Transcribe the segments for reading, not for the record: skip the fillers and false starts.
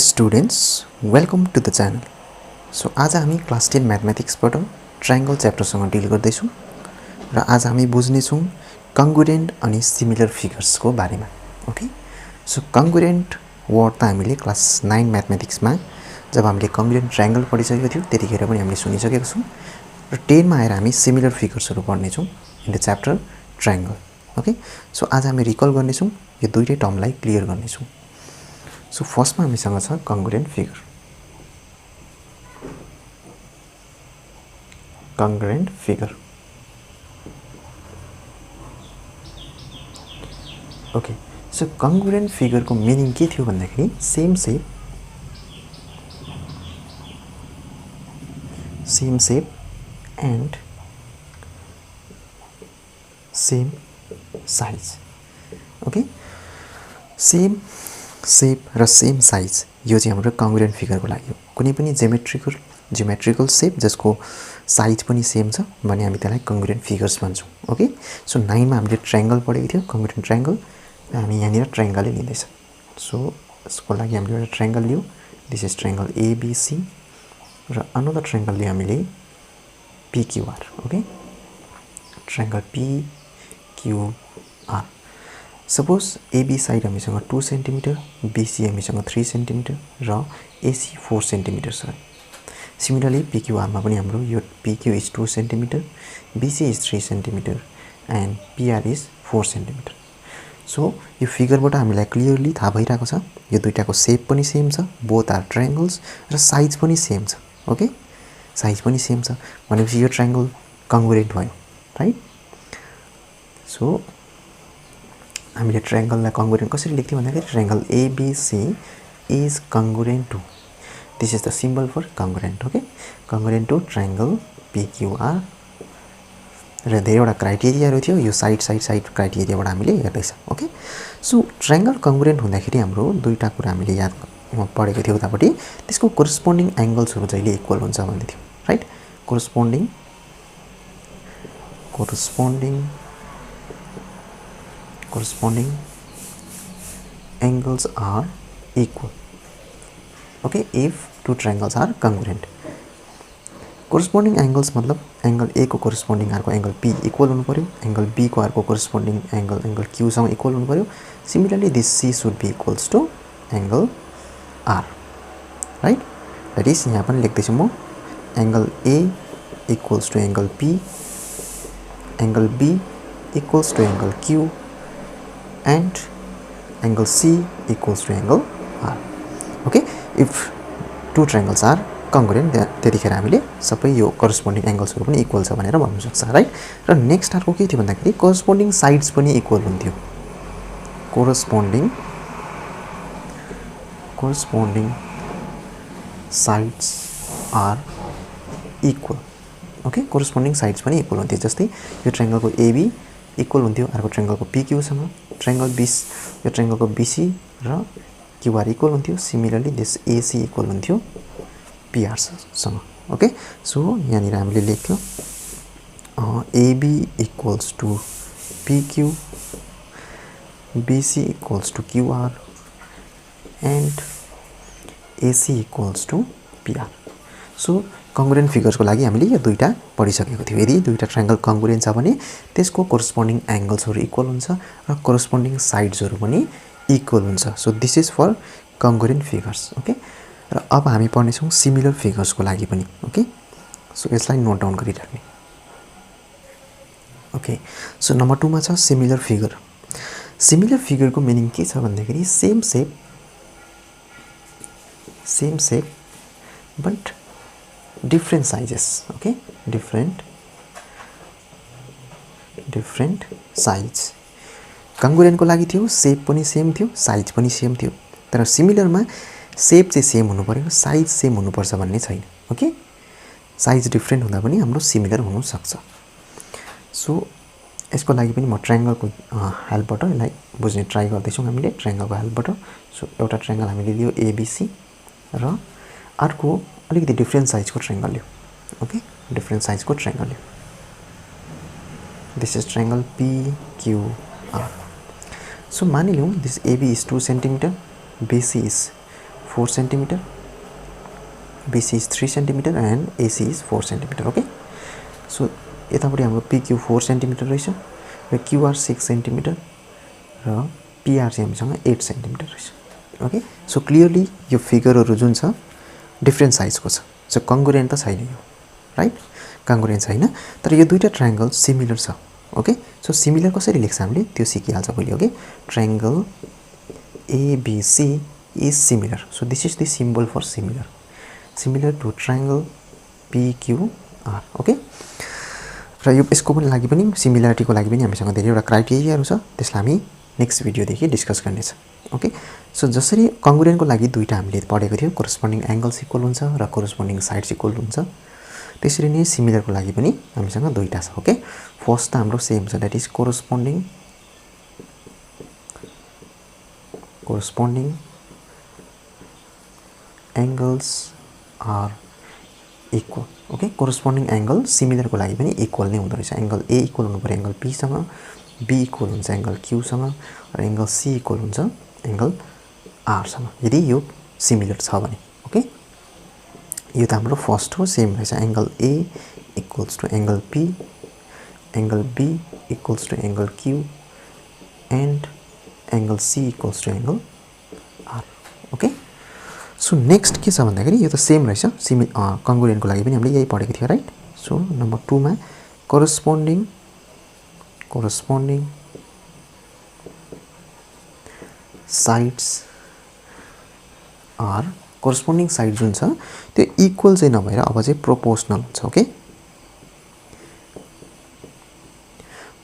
students, welcome to the channel. So आज हामी class 10 म्याथमेटिक्सबाट triangle च्याप्टरसँग deal गर्दै छौं र आज हामी बुझ्ने छौं कंग्रुएन्ट अनि सिमिलर फिगर्स को बारेमा. ओके, सो कंग्रुएन्ट वर्ड त हामीले क्लास 9 म्याथमेटिक्समा जब हामीले कंग्रुएन्ट ट्रायंगल पढिसकेको थियौ त्यतिखेर पनि हामीले सुनिसकेका छौं र 10 मा आएर हामी सिमिलर फिगर्सहरु पढ्ने छौं in the chapter triangle. Okay, so आज हामी रिकल गर्ने छौं यो दुईटै टर्मलाई क्लियर गर्ने छौं. So first मा हामीसँग छ congruent figure. Congruent figure. Okay, so congruent figure को meaning के थियो भन्दाखेरि same shape and same size. Okay, same shape र same size यो चाहिँ हाम्रो congruent figure को लागि हो. कुनै पनि geometrical shape जसको size पनि same छ भने हामी त्यसलाई congruent figures भन्छौं. ओके, सो 9 मा हामीले triangle पढेको थियौ, congruent triangle. हामी यहाँनिर triangle नै लिँदैछ. सो यसको लागि हामीले एउटा triangle लियौ. दिस इज triangle ABC र another triangle लियौ हामीले PQR. Okay, triangle PQR. Suppose AB side हामीसँग 2 cm, BC हामीसँग 3 cm र AC 4 cm छ. Similarly PQR मा पनि हाम्रो यो PQ is 2 cm, BC is 3 cm and PR is 4 cm. So यो फिगरबाट हामीलाई क्लियरली थाहा भइराको छ यो दुईटाको शेप पनि सेम छ, बोथ आर ट्रायंगल्स र साइज पनि सेम छ. ओके, साइज पनि सेम छ भनेपछि यो ट्रायंगल कङ्ग्रुएन्ट भयो, राइट? सो हामीले ट्रायंगललाई कङ्ग्रुएन्ट कसरी लेख्थ्यौ भन्दाखेरि triangle ABC is congruent to, this is the symbol for congruent. Okay, congruent to triangle PQR र धेरैवटा क्राइटेरियाहरु थियो यो साइड क्राइटेरियाबाट हामीले हेर्दैछ. ओके, सो ट्रायंगल कङ्ग्रुएन्ट हुँदाखेरि हाम्रो दुईटा कुरा हामीले याद पढेको थियौ उतापटि त्यसको कोरेस्पोन्डिङ एंगल्सहरु जहिले इक्वल हुन्छ भन्ने थियो, right? कोरेस्पोन्डिङ angles are equal. Okay, if two triangles are congruent. Corresponding angles मतलब angle A को corresponding अर्को angle P equal हुनु पर्यो, angle B को अर्को corresponding angle Q सँग equal हुनु पर्यो. Similarly this C should be equals to angle R, right? That is यहाँ पनि लेख्दै छु म angle A equals to angle P, angle B equals to angle Q and angle C equals to angle R. Okay, if two triangles are congruent त्यतिखेर हामीले सबै यो corresponding angles पनि इक्वल छ भनेर भन्न सक्छ, राइट? र नेक्स्ट अर्को के थियो भन्दाखेरि corresponding sides पनि इक्वल हुन्थ्यो. corresponding sides are equal. Okay, corresponding sides पनि इक्वल हुन्थ्यो. जस्तै यो ट्रायंगल को AB इक्वल हुन्थ्यो अर्को ट्रायंगल को PQ सँग, ट्रायंगल यो ट्रायंगल को BC र QR इक्वल हुन्थ्यो. सिमिलरली दिस AC इक्वल हुन्थ्यो PR सँग. ओके, सो यहाँनिर हामीले लेख्थ्यौ AB equals to PQ, BC equals to QR and AC equals to PR. So congruent figures को लागि हामीले यो दुईटा पढिसकेको थियौ. यदि दुईटा ट्रायंगल कङ्ग्रुएन्ट छ भने त्यसको कोरेस्पोन्डिङ एंगल्सहरु इक्वल हुन्छ र कोरेस्पोन्डिङ साइड्सहरु पनि इक्वल हुन्छ. So this is for congruent figures. Okay, र अब हामी पढ्ने छौं सिमिलर फिगर्स को लागि पनि. ओके, सो यसलाई नोट डाउन गरिराख्ने. ओके, सो नम्बर 2 मा छ सिमिलर फिगर. सिमिलर फिगर को मिनिङ के छ भन्दाखेरि same shape but different sizes. Okay, different size. कङ्ग्रुएन्ट को लागि थियो शेप पनि सेम थियो, साइज पनि सेम थियो. तर सिमिलर मा शेप चाहिँ सेम हुनु पर्यो, साइज सेम हुनु पर्छ भन्ने छैन. ओके, साइज डिफरेंट हुँदा पनि हाम्रो सिमिलर हुन सक्छ. सो यसको लागि पनि म ट्रायंगल को हेल्पबाट यसलाई बुझ्ने ट्राई गर्दै छौं हामीले ट्रायंगल को हेल्पबाट. सो एउटा ट्रायंगल हामीले लियो ABC र अर्को अलिकति डिफरेंट साइज को ट्रायंगल लियो. ओके, डिफरेंट साइज को triangle Leo. This is triangle PQR. So मानिलियौं this AB is 2 cm, BC is 4 cm, BC is 3 cm and AC is 4 cm. Okay, so यतापट्टि हाम्रो PQ 4 cm रहेछ र QR 6 cm र PR चाहिँ हामीसँग 8 cm रहेछ. Okay, so clearly यो फिगरहरु जुन छ डिफरेन्ट साइजको छ. सो कङ्ग्रुएन्ट त छैन यो, राइट? कङ्ग्रुएन्ट छैन, तर यो दुईटा ट्रायंगल सिमिलर छ. ओके, सो सिमिलर कसरी लेख्छ हामीले त्यो सिकिहाल्छ भोलि. Okay, triangle ABC is similar. So this is the symbol for similar. Similar to triangle PQR. Okay. र यो यसको पनि लागि पनि सिमिलरिटी को लागि पनि हामीसँग धेरैवटा क्राइटेरियाहरु छ. त्यसलाई हामी नेक्स्ट भिडियोदेखि डिस्कस गर्नेछ. ओके, सो जसरी कङ्ग्रुएन्ट को लागि दुईटा हामीले पढेको थियौ, कोरेस्पोन्डिङ एंगल्स इक्वल हुन्छ र कोरेस्पोन्डिङ साइड्स इक्वल हुन्छ, त्यसरी नै सिमिलर को लागि पनि हामीसँग दुईटा छ. ओके, फर्स्ट त हाम्रो सेम छ, that is corresponding angles are equal. Okay, corresponding angle similar को लागि पनि इक्वल नै हुँदो रहेछ. एंगल A इक्वल हुनु पर्यो एंगल B सँग, B इक्वल हुन्छ एंगल Q सँग र एंगल C इक्वल हुन्छ एंगल R सँग, यदि यो सिमिलर छ भने. ओके, यो त हाम्रो फर्स्ट हो, सेम रहेछ. Angle A equals to angle P, angle B equals to angle Q and angle C equals to angle R. Okay, so next के छ भन्दाखेरि यो त सेम रहेछ. कङ्ग्रुएन्ट को लागि पनि हामीले यही पढेको थियो, राइट? सो नम्बर 2 मा कोरेस्पोन्डिङ साइड्स आर, कोरेस्पोन्डिङ साइड जुन छ त्यो इक्वल चाहिँ नभएर अब चाहिँ प्रोपोर्सनल हुन्छ. ओके,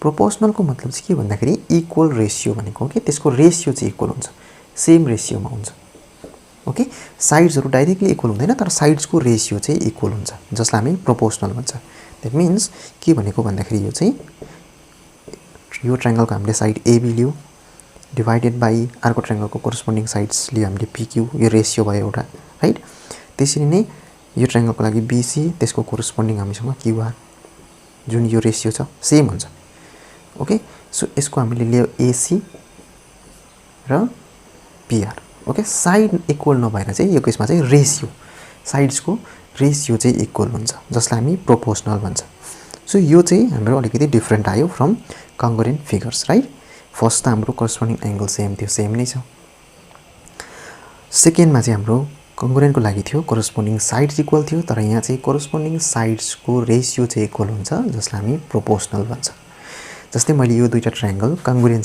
प्रोपोर्सनल को मतलब चाहिँ के भन्दाखेरि इक्वल रेशियो भनेको. ओके, त्यसको रेशियो चाहिँ इक्वल हुन्छ, सेम रेशियोमा हुन्छ. ओके, साइड्सहरु डाइरेक्टली इक्वल हुँदैन, तर साइड्स को रेशियो चाहिँ इक्वल हुन्छ, जसलाई हामी प्रोपोर्सनल भन्छ. दैट मीन्स के भनेको भन्दाखेरि यो चाहिँ यो ट्रायंगल को हामीले साइड AB लियो डिवाइडेड बाइ अर्को ट्रायंगल को कोरेस्पोन्डिङ साइड्स लियो हामीले PQ, यो रेशियो भयो एउटा, राइट? त्यसरी नै यो ट्रायंगल को लागि BC, त्यसको कोरेस्पोन्डिङ हामीसँग QR, जुन यो रेशियो छ सेम हुन्छ. ओके, सो यसको हामीले लियो AC र PR. ओके, साइड इक्वल नभएर चाहिँ यो केसमा चाहिँ रेशियो, साइड्स को रेशियो चाहिँ इक्वल हुन्छ, जसलाई हामी प्रोपोर्सनल भन्छ. सो यो चाहिँ हाम्रो अलिकति डिफरेन्ट आयो फ्रम कङ्ग्रुएन्ट फिगर्स, राइट? फर्स्ट त हाम्रो कोरेस्पोन्डिङ एंगल सेम थियो, सेम नै छ. सेकेन्डमा चाहिँ हाम्रो कङ्ग्रुएन्ट को लागि थियो कोरेस्पोन्डिङ साइड्स इक्वल थियो, तर यहाँ चाहिँ कोरेस्पोन्डिङ साइड्स को रेशियो चाहिँ इक्वल हुन्छ, जसलाई हामी प्रोपोर्सनल भन्छ. जस्तै मैले यो दुईटा ट्रायंगल कङ्ग्रुएन्ट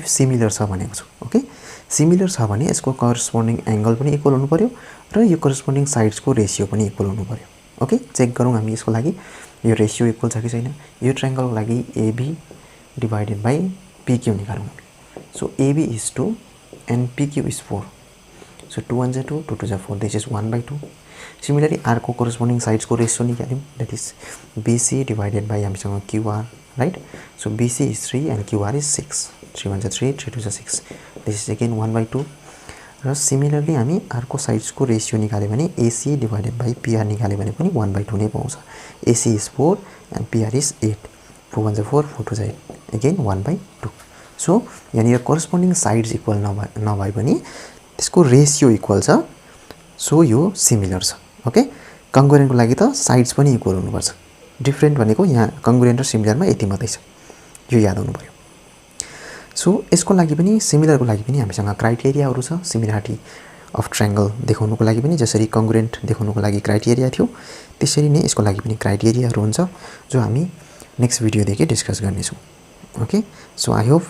सिमिलर छ भनेको छु. ओके, सिमिलर छ भने यसको कोरेस्पोन्डिङ एंगल पनि इक्वल हुनु पर्यो र यो कोरेस्पोन्डिङ साइड्स को रेशियो पनि इक्वल हुनु पर्यो. ओके, चेक गरौँ हामी यसको लागि यो रेशियो इक्वल छ कि छैन. यो ट्रायंगल को लागि AB डिवाइडेड बाइ PQ निकालौँ. So AB is 2 and PQ is 4. So 2 1 2, 2 2 4, this is 1/2. Similarly R को कोरेस्पोन्डिङ साइड्स को रेशियो निकाल्यौँ, that is BC divided by हामीसँग QR, right? So BC is 3 and QR is 6. 3 1 3, 3 2 6. This is again 1/2. र similarly हामी R को sides को ratio निकाल्यो भने AC डिवाइडेड बाइ PR निकाल्यो भने पनि 1/2 नै पाउँछ. AC is 4 and PR is 8. 4 1 4, 4 2 8, again 1/2. So यहाँनिर कोरेस्पोन्डिङ साइड्स इक्वल नभए पनि त्यसको रेशियो इक्वल छ, सो यो सिमिलर छ. ओके, कङ्ग्रुएन्ट को लागि त साइड्स पनि इक्वल हुनुपर्छ. डिफरेन्ट भनेको यहाँ कङ्ग्रुएन्ट र सिमिलरमा यति मात्रै छ, यो याद हुनु पर्यो. सो यसको लागि पनि सिमिलर को लागि पनि हामीसँग क्राइटेरियाहरु छ. सिमिलरिटी अफ ट्रायंगल देखाउनुको लागि पनि जसरी कङ्ग्रुएन्ट देखाउनुको लागि क्राइटेरिया थियो, त्यसरी नै यसको लागि पनि क्राइटेरियाहरु हुन्छ, जो हामी नेक्स्ट भिडियोदेखि डिस्कस गर्नेछौँ. ओके, सो आई होप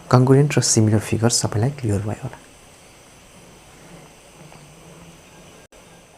कङ्ग्रुएन्ट र सिमिलर फिगर्स सबैलाई क्लियर भयो होला.